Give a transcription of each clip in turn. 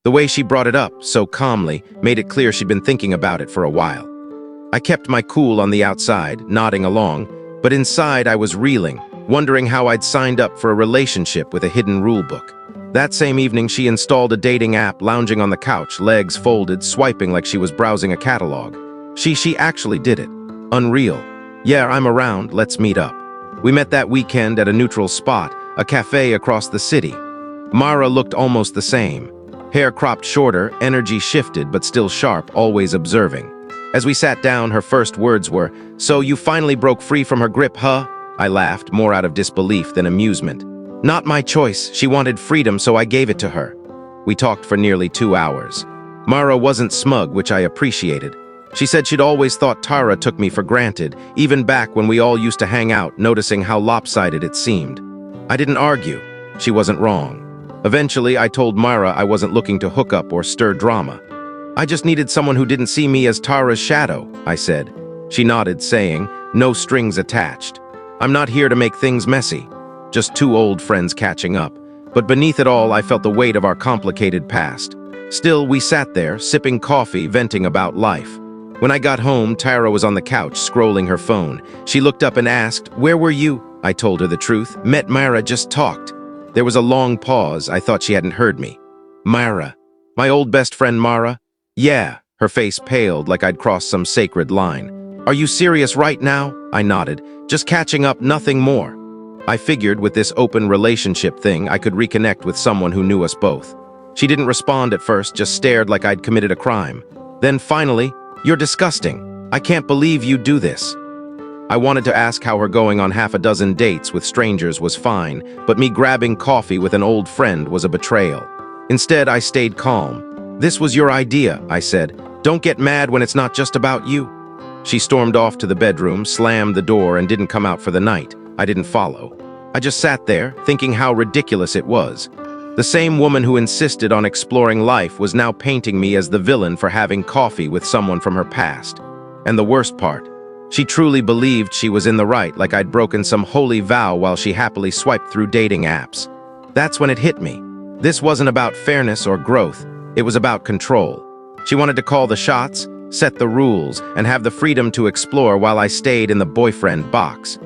The way she brought it up, so calmly, made it clear she'd been thinking about it for a while. I kept my cool on the outside, nodding along, but inside I was reeling, wondering how I'd signed up for a relationship with a hidden rulebook. That same evening, she installed a dating app, lounging on the couch, legs folded, swiping like she was browsing a catalog. She actually did it. Unreal. Yeah, I'm around, let's meet up. We met that weekend at a neutral spot, a cafe across the city. Mara looked almost the same. Hair cropped shorter, energy shifted but still sharp, always observing. As we sat down, her first words were, "So you finally broke free from her grip, huh?" I laughed, more out of disbelief than amusement. Not my choice, she wanted freedom, so I gave it to her. We talked for nearly 2 hours. Mara wasn't smug, which I appreciated. She said she'd always thought Tara took me for granted, even back when we all used to hang out, noticing how lopsided it seemed. I didn't argue. She wasn't wrong. Eventually, I told Mara I wasn't looking to hook up or stir drama. I just needed someone who didn't see me as Tara's shadow, I said. She nodded, saying, "No strings attached. I'm not here to make things messy. Just two old friends catching up." But beneath it all, I felt the weight of our complicated past. Still, we sat there, sipping coffee, venting about life. When I got home, Tara was on the couch, scrolling her phone. She looked up and asked, "Where were you?" I told her the truth. "Met Mara, just talked." There was a long pause. I thought she hadn't heard me. "Mara? My old best friend Mara?" "Yeah." Her face paled like I'd crossed some sacred line. "Are you serious right now?" I nodded. "Just catching up, nothing more." I figured with this open relationship thing, I could reconnect with someone who knew us both. She didn't respond at first, just stared like I'd committed a crime. Then finally, "You're disgusting. I can't believe you do this." I wanted to ask how her going on half a dozen dates with strangers was fine, but me grabbing coffee with an old friend was a betrayal. Instead, I stayed calm. "This was your idea," I said. "Don't get mad when it's not just about you." She stormed off to the bedroom, slammed the door, and didn't come out for the night. I didn't follow. I just sat there, thinking how ridiculous it was. The same woman who insisted on exploring life was now painting me as the villain for having coffee with someone from her past. And the worst part, she truly believed she was in the right, like I'd broken some holy vow while she happily swiped through dating apps. That's when it hit me. This wasn't about fairness or growth. It was about control. She wanted to call the shots, set the rules, and have the freedom to explore while I stayed in the boyfriend box.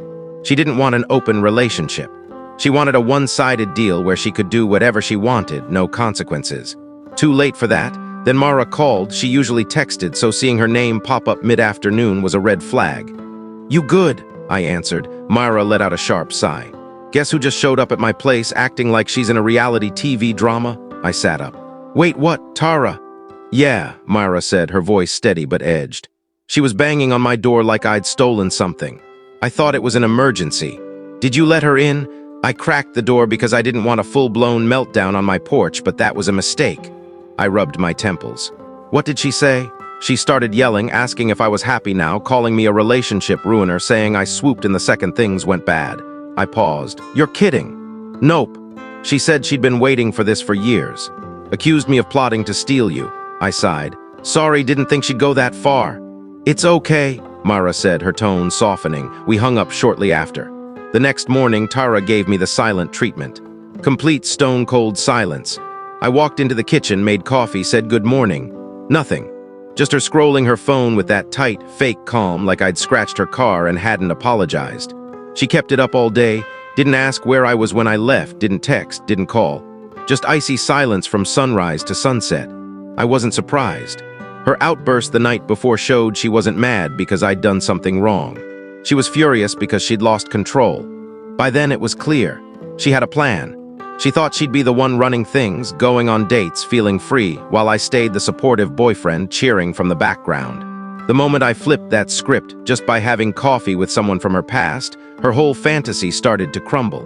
She didn't want an open relationship. She wanted a one-sided deal where she could do whatever she wanted, no consequences. Too late for that. Then Mara called. She usually texted, so seeing her name pop up mid-afternoon was a red flag. "You good?" I answered. Mara let out a sharp sigh. "Guess who just showed up at my place acting like she's in a reality TV drama?" I sat up. "Wait, what? Tara?" "Yeah," Mara said, her voice steady but edged. "She was banging on my door like I'd stolen something. I thought it was an emergency. Did you let her in?" I cracked the door because I didn't want a full-blown meltdown on my porch, but that was a mistake. I rubbed my temples. "What did she say?" She started yelling, asking if I was happy now, calling me a relationship ruiner, saying I swooped in the second things went bad. I paused. "You're kidding." "Nope." She said she'd been waiting for this for years. Accused me of plotting to steal you. I sighed. "Sorry, didn't think she'd go that far." "It's okay," Mara said, her tone softening. We hung up shortly after. The next morning, Tara gave me the silent treatment. Complete stone-cold silence. I walked into the kitchen, made coffee, said good morning. Nothing. Just her scrolling her phone with that tight, fake calm like I'd scratched her car and hadn't apologized. She kept it up all day, didn't ask where I was when I left, didn't text, didn't call. Just icy silence from sunrise to sunset. I wasn't surprised. Her outburst the night before showed she wasn't mad because I'd done something wrong. She was furious because she'd lost control. By then it was clear. She had a plan. She thought she'd be the one running things, going on dates, feeling free, while I stayed the supportive boyfriend cheering from the background. The moment I flipped that script, just by having coffee with someone from her past, her whole fantasy started to crumble.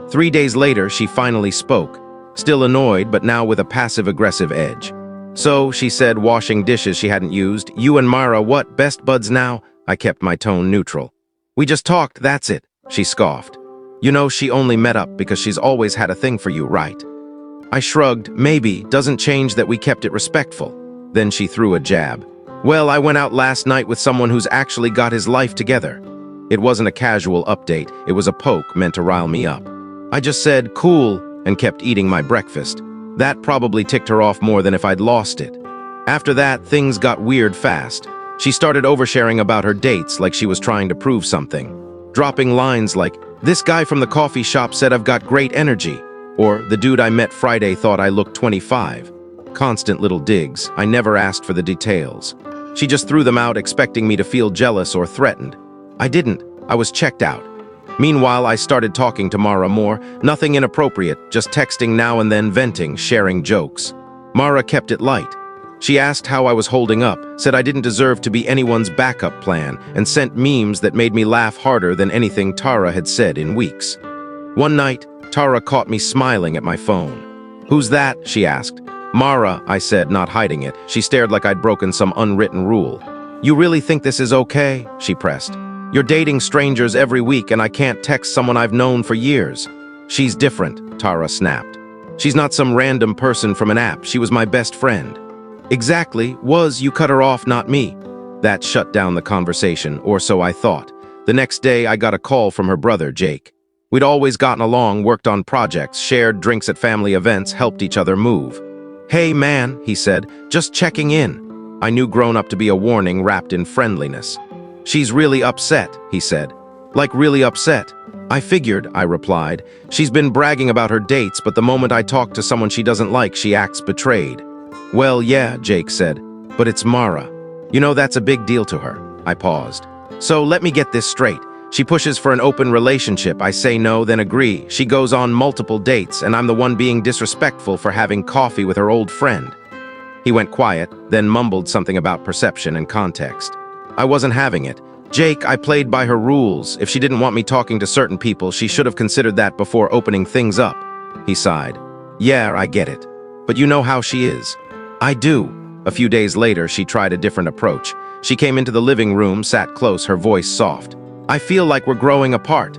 3 days later, she finally spoke. Still annoyed, but now with a passive-aggressive edge. "So," she said, washing dishes she hadn't used, "you and Mara, what, best buds now?" I kept my tone neutral. "We just talked, that's it," she scoffed. "You know, she only met up because she's always had a thing for you, right?" I shrugged. "Maybe, doesn't change that we kept it respectful." Then she threw a jab. "Well, I went out last night with someone who's actually got his life together." It wasn't a casual update, it was a poke meant to rile me up. I just said, "Cool," and kept eating my breakfast. That probably ticked her off more than if I'd lost it. After that, things got weird fast. She started oversharing about her dates like she was trying to prove something. Dropping lines like, "This guy from the coffee shop said I've got great energy," or "The dude I met Friday thought I looked 25. Constant little digs. I never asked for the details. She just threw them out expecting me to feel jealous or threatened. I didn't. I was checked out. Meanwhile, I started talking to Mara more, nothing inappropriate, just texting now and then, venting, sharing jokes. Mara kept it light. She asked how I was holding up, said I didn't deserve to be anyone's backup plan, and sent memes that made me laugh harder than anything Tara had said in weeks. One night, Tara caught me smiling at my phone. "Who's that?" she asked. "Mara," I said, not hiding it. She stared like I'd broken some unwritten rule. "You really think this is okay?" she pressed. "You're dating strangers every week and I can't text someone I've known for years." "She's different," Tara snapped. "She's not some random person from an app. She was my best friend." "Exactly. You cut her off, not me." That shut down the conversation, or so I thought. The next day, I got a call from her brother, Jake. We'd always gotten along, worked on projects, shared drinks at family events, helped each other move. "Hey man," he said, "just checking in." I knew grown up to be a warning wrapped in friendliness. "She's really upset," he said. "Like really upset?" "I figured," I replied. "She's been bragging about her dates, but the moment I talk to someone she doesn't like, she acts betrayed." "Well, yeah," Jake said, "but it's Mara. You know that's a big deal to her." I paused. "So let me get this straight. She pushes for an open relationship. I say no, then agree. She goes on multiple dates, and I'm the one being disrespectful for having coffee with her old friend." He went quiet, then mumbled something about perception and context. I wasn't having it. "Jake, I played by her rules. If she didn't want me talking to certain people, she should have considered that before opening things up." He sighed. "Yeah, I get it. But you know how she is." "I do." A few days later, she tried a different approach. She came into the living room, sat close, her voice soft. "I feel like we're growing apart."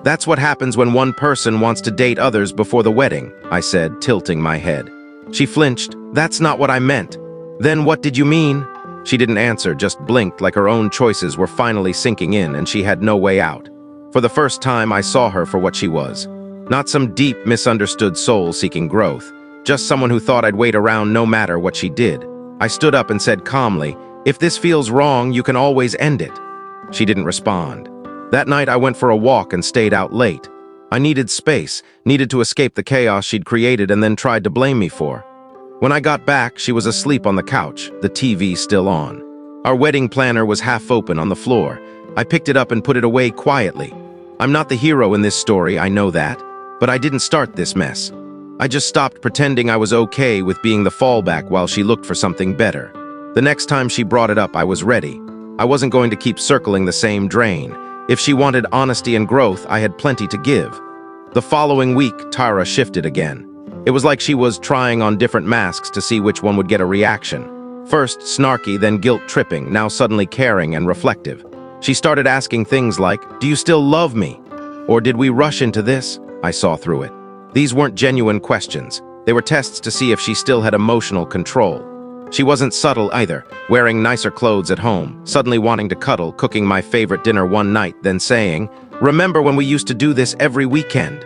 "That's what happens when one person wants to date others before the wedding," I said, tilting my head. She flinched. "That's not what I meant." "Then what did you mean?" She didn't answer, just blinked like her own choices were finally sinking in and she had no way out. For the first time, I saw her for what she was. Not some deep, misunderstood soul seeking growth. Just someone who thought I'd wait around no matter what she did. I stood up and said calmly, "If this feels wrong, you can always end it." She didn't respond. That night I went for a walk and stayed out late. I needed space, needed to escape the chaos she'd created and then tried to blame me for. When I got back, she was asleep on the couch, the TV still on. Our wedding planner was half open on the floor. I picked it up and put it away quietly. I'm not the hero in this story, I know that, but I didn't start this mess. I just stopped pretending I was okay with being the fallback while she looked for something better. The next time she brought it up, I was ready. I wasn't going to keep circling the same drain. If she wanted honesty and growth, I had plenty to give. The following week, Tara shifted again. It was like she was trying on different masks to see which one would get a reaction. First snarky, then guilt-tripping, now suddenly caring and reflective. She started asking things like, "Do you still love me?" Or "Did we rush into this?" I saw through it. These weren't genuine questions. They were tests to see if she still had emotional control. She wasn't subtle either, wearing nicer clothes at home, suddenly wanting to cuddle, cooking my favorite dinner one night, then saying, "Remember when we used to do this every weekend?"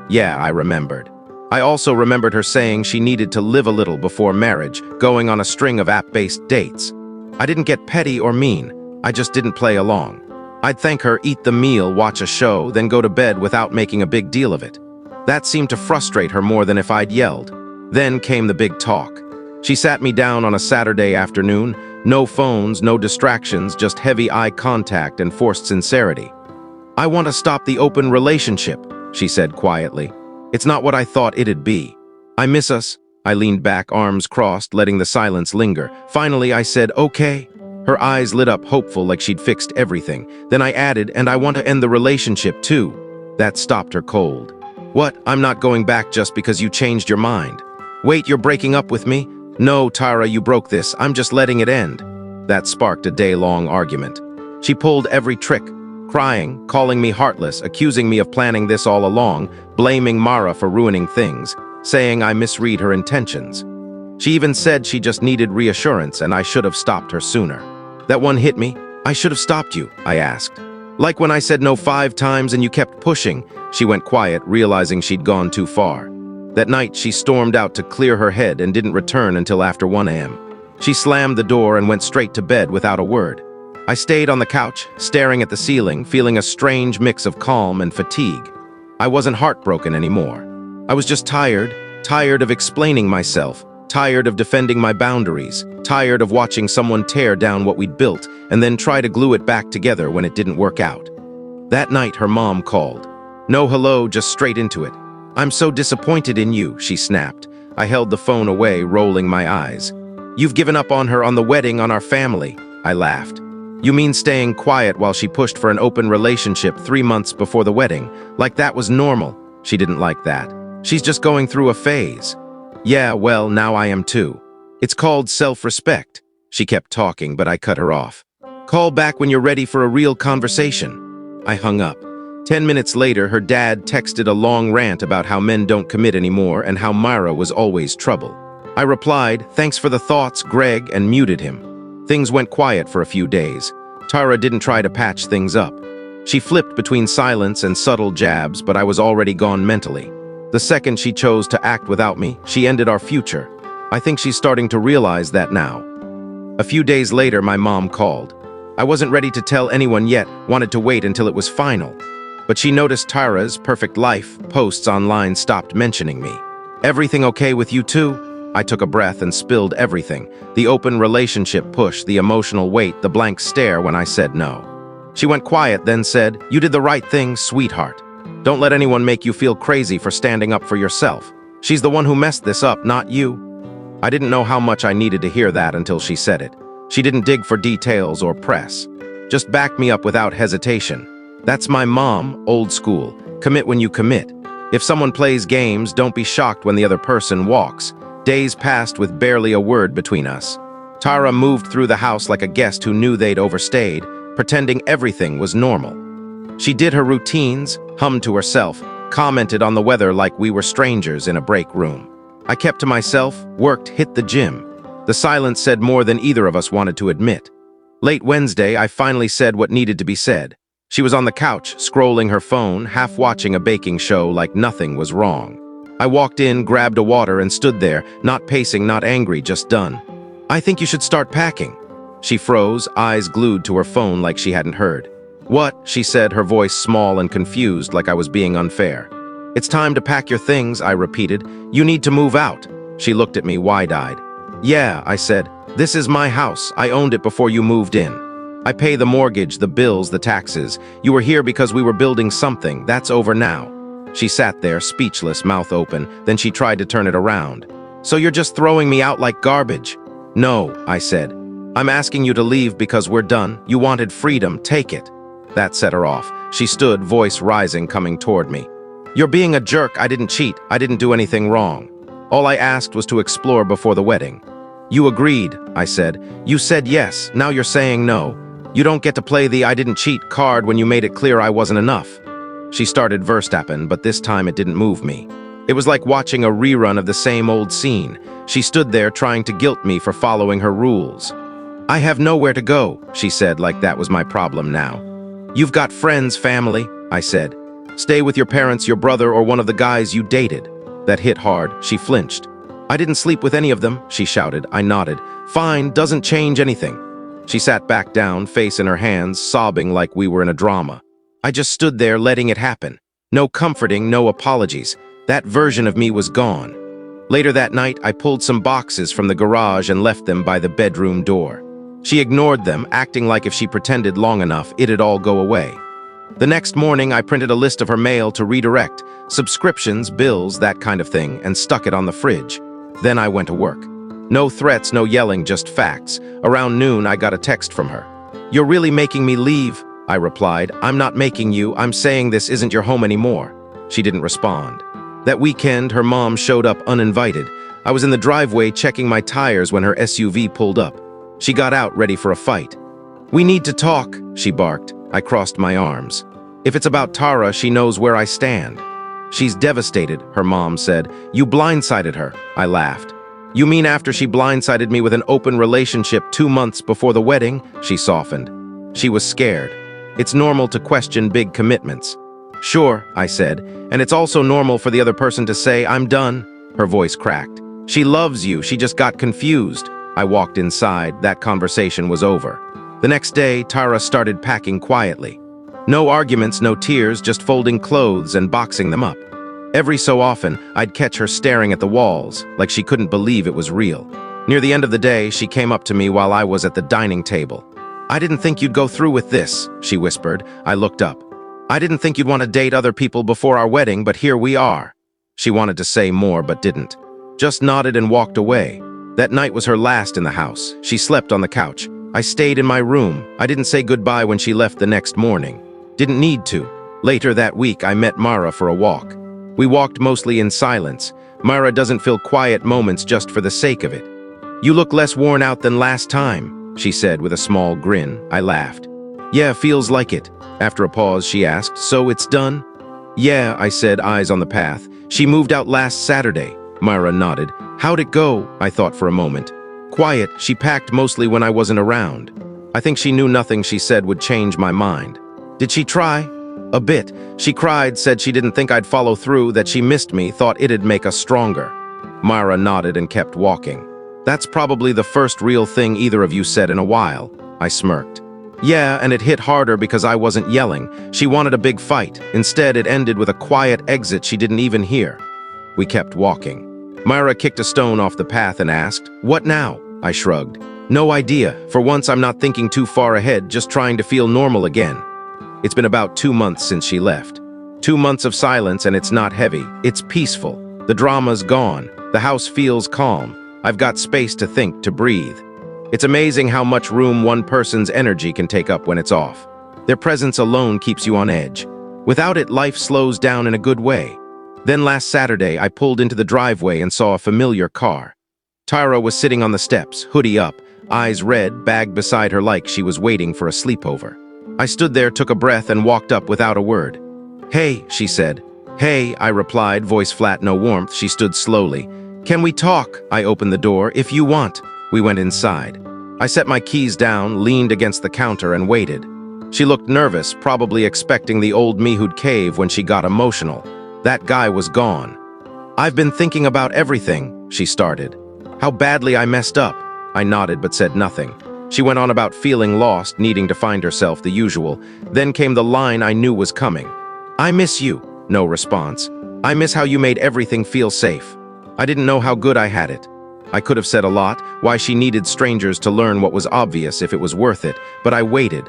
Yeah, I remembered. I also remembered her saying she needed to live a little before marriage, going on a string of app-based dates. I didn't get petty or mean, I just didn't play along. I'd thank her, eat the meal, watch a show, then go to bed without making a big deal of it. That seemed to frustrate her more than if I'd yelled. Then came the big talk. She sat me down on a Saturday afternoon, no phones, no distractions, just heavy eye contact and forced sincerity. "I want to stop the open relationship," she said quietly. "It's not what I thought it'd be. I miss us." I leaned back, arms crossed, letting the silence linger. Finally, I said, "Okay." Her eyes lit up, hopeful, like she'd fixed everything. Then I added, "And I want to end the relationship too." That stopped her cold. "What? I'm not going back just because you changed your mind." "Wait, you're breaking up with me?" "No, Tara, you broke this. I'm just letting it end." That sparked a day-long argument. She pulled every trick, crying, calling me heartless, accusing me of planning this all along, blaming Mara for ruining things, saying I misread her intentions. She even said she just needed reassurance and I should have stopped her sooner. That one hit me. "I should have stopped you," I asked. "Like when I said no 5 times and you kept pushing." She went quiet, realizing she'd gone too far. That night, she stormed out to clear her head and didn't return until after 1 a.m. She slammed the door and went straight to bed without a word. I stayed on the couch, staring at the ceiling, feeling a strange mix of calm and fatigue. I wasn't heartbroken anymore. I was just tired of explaining myself, tired of defending my boundaries, tired of watching someone tear down what we'd built and then try to glue it back together when it didn't work out. That night, her mom called. No hello, just straight into it. "I'm so disappointed in you," she snapped. I held the phone away, rolling my eyes. "You've given up on her, on the wedding, on our family," I laughed. "You mean staying quiet while she pushed for an open relationship 3 months before the wedding, like that was normal?" She didn't like that. "She's just going through a phase." "Yeah, well, now I am too. It's called self-respect." She kept talking, but I cut her off. "Call back when you're ready for a real conversation." I hung up. 10 minutes later, her dad texted a long rant about how men don't commit anymore and how Myra was always trouble. I replied, "Thanks for the thoughts, Greg," and muted him. Things went quiet for a few days. Tara didn't try to patch things up. She flipped between silence and subtle jabs, but I was already gone mentally. The second she chose to act without me, she ended our future. I think she's starting to realize that now. A few days later, my mom called. I wasn't ready to tell anyone yet, wanted to wait until it was final. But she noticed Tara's perfect life posts online stopped mentioning me. "Everything okay with you too?" I took a breath and spilled everything. The open relationship push, the emotional weight, the blank stare when I said no. She went quiet, then said, "You did the right thing, sweetheart. Don't let anyone make you feel crazy for standing up for yourself. She's the one who messed this up, not you." I didn't know how much I needed to hear that until she said it. She didn't dig for details or press. Just backed me up without hesitation. That's my mom, old school. Commit when you commit. If someone plays games, don't be shocked when the other person walks. Days passed with barely a word between us. Tara moved through the house like a guest who knew they'd overstayed, pretending everything was normal. She did her routines, hummed to herself, commented on the weather like we were strangers in a break room. I kept to myself, worked, hit the gym. The silence said more than either of us wanted to admit. Late Wednesday, I finally said what needed to be said. She was on the couch, scrolling her phone, half watching a baking show like nothing was wrong. I walked in, grabbed a water, and stood there, not pacing, not angry, just done. "I think you should start packing." She froze, eyes glued to her phone like she hadn't heard. "What?" she said, her voice small and confused like I was being unfair. "It's time to pack your things," I repeated. "You need to move out." She looked at me wide-eyed. "Yeah," I said. "This is my house. I owned it before you moved in. I pay the mortgage, the bills, the taxes. You were here because we were building something. That's over now." She sat there, speechless, mouth open. Then she tried to turn it around. "So you're just throwing me out like garbage?" "No," I said. "I'm asking you to leave because we're done. You wanted freedom. Take it." That set her off. She stood, voice rising, coming toward me. "You're being a jerk. I didn't cheat. I didn't do anything wrong. All I asked was to explore before the wedding." "You agreed," I said. "You said yes. Now you're saying no. You don't get to play the 'I didn't cheat' card when you made it clear I wasn't enough." She started Verstappen, but this time it didn't move me. It was like watching a rerun of the same old scene. She stood there trying to guilt me for following her rules. "I have nowhere to go," she said, like that was my problem now. "You've got friends, family," I said. "Stay with your parents, your brother, or one of the guys you dated." That hit hard. She flinched. "I didn't sleep with any of them," she shouted. I nodded. "Fine, doesn't change anything." She sat back down, face in her hands, sobbing like we were in a drama. I just stood there letting it happen. No comforting, no apologies. That version of me was gone. Later that night, I pulled some boxes from the garage and left them by the bedroom door. She ignored them, acting like if she pretended long enough, it'd all go away. The next morning, I printed a list of her mail to redirect, subscriptions, bills, that kind of thing, and stuck it on the fridge. Then I went to work. No threats, no yelling, just facts. Around noon, I got a text from her. "You're really making me leave," I replied. "I'm not making you. I'm saying this isn't your home anymore." She didn't respond. That weekend, her mom showed up uninvited. I was in the driveway checking my tires when her SUV pulled up. She got out ready for a fight. "We need to talk," she barked. I crossed my arms. "If it's about Tara, she knows where I stand." "She's devastated," her mom said. "You blindsided her." I laughed. "You mean after she blindsided me with an open relationship 2 months before the wedding?" She softened. She was scared. It's normal to question big commitments. Sure, I said, and it's also normal for the other person to say, I'm done. Her voice cracked. She loves you, she just got confused. I walked inside, that conversation was over. The next day, Tara started packing quietly. No arguments, no tears, just folding clothes and boxing them up. Every so often, I'd catch her staring at the walls, like she couldn't believe it was real. Near the end of the day, she came up to me while I was at the dining table. I didn't think you'd go through with this, she whispered. I looked up. I didn't think you'd want to date other people before our wedding, but here we are. She wanted to say more, but didn't. Just nodded and walked away. That night was her last in the house. She slept on the couch. I stayed in my room. I didn't say goodbye when she left the next morning. Didn't need to. Later that week, I met Mara for a walk. We walked mostly in silence. Mara doesn't fill quiet moments just for the sake of it. You look less worn out than last time, she said with a small grin. I laughed. Yeah, feels like it. After a pause, she asked, so it's done? Yeah, I said, eyes on the path. She moved out last Saturday. Mara nodded. How'd it go? I thought for a moment. Quiet, she packed mostly when I wasn't around. I think she knew nothing she said would change my mind. Did she try? A bit. She cried, said she didn't think I'd follow through, that she missed me, thought it'd make us stronger. Mara nodded and kept walking. That's probably the first real thing either of you said in a while. I smirked. Yeah, and it hit harder because I wasn't yelling. She wanted a big fight. Instead, it ended with a quiet exit she didn't even hear. We kept walking. Myra kicked a stone off the path and asked, "What now?" I shrugged. No idea. For once, I'm not thinking too far ahead, just trying to feel normal again. It's been about 2 months since she left. 2 months of silence, and it's not heavy. It's peaceful. The drama's gone. The house feels calm. I've got space to think, to breathe. It's amazing how much room one person's energy can take up when it's off. Their presence alone keeps you on edge. Without it, life slows down in a good way. Then last Saturday, I pulled into the driveway and saw a familiar car. Tyra was sitting on the steps, hoodie up, eyes red, bag beside her like she was waiting for a sleepover. I stood there, took a breath, and walked up without a word. "Hey," she said. "Hey," I replied, voice flat, no warmth. She stood slowly. "Can we talk?" I opened the door. "If you want." We went inside. I set my keys down, leaned against the counter, and waited. She looked nervous, probably expecting the old me who'd cave when she got emotional. That guy was gone. "I've been thinking about everything," she started. "How badly I messed up." I nodded but said nothing. She went on about feeling lost, needing to find herself, the usual. Then came the line I knew was coming. "I miss you." No response. "I miss how you made everything feel safe." I didn't know how good I had it. I could have said a lot, why she needed strangers to learn what was obvious if it was worth it, but I waited.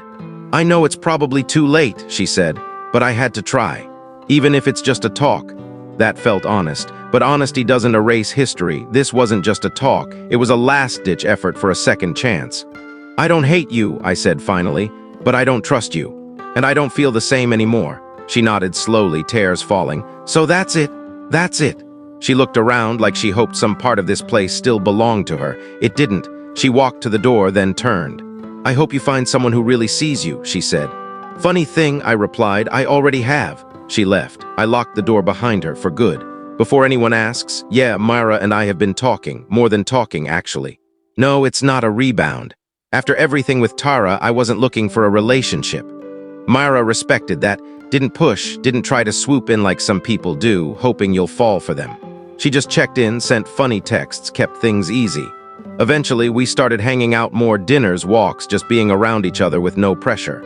"I know it's probably too late," she said, "but I had to try. Even if it's just a talk." That felt honest, but honesty doesn't erase history. This wasn't just a talk, it was a last-ditch effort for a second chance. "I don't hate you," I said finally, "but I don't trust you. And I don't feel the same anymore." She nodded slowly, tears falling. "So that's it. That's it." She looked around like she hoped some part of this place still belonged to her. It didn't. She walked to the door, then turned. "I hope you find someone who really sees you," she said. "Funny thing," I replied, "I already have." She left. I locked the door behind her for good. Before anyone asks, yeah, Myra and I have been talking. More than talking, actually. No, it's not a rebound. After everything with Tara, I wasn't looking for a relationship. Myra respected that, didn't push, didn't try to swoop in like some people do, hoping you'll fall for them. She just checked in, sent funny texts, kept things easy. Eventually, we started hanging out more, dinners, walks, just being around each other with no pressure.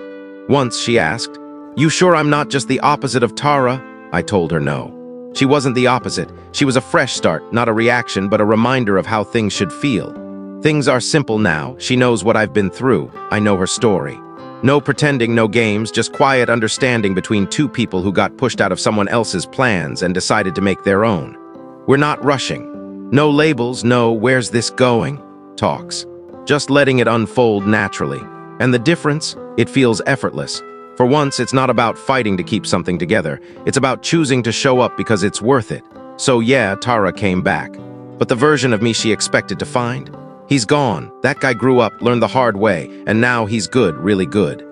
Once she asked, "You sure I'm not just the opposite of Tara?" I told her no. She wasn't the opposite. She was a fresh start, not a reaction, but a reminder of how things should feel. Things are simple now. She knows what I've been through. I know her story. No pretending, no games, just quiet understanding between two people who got pushed out of someone else's plans and decided to make their own. We're not rushing. No labels, no "where's this going?" talks. Just letting it unfold naturally. And the difference? It feels effortless. For once, it's not about fighting to keep something together. It's about choosing to show up because it's worth it. So yeah, Tara came back. But the version of me she expected to find? He's gone. That guy grew up, learned the hard way, and now he's good, really good.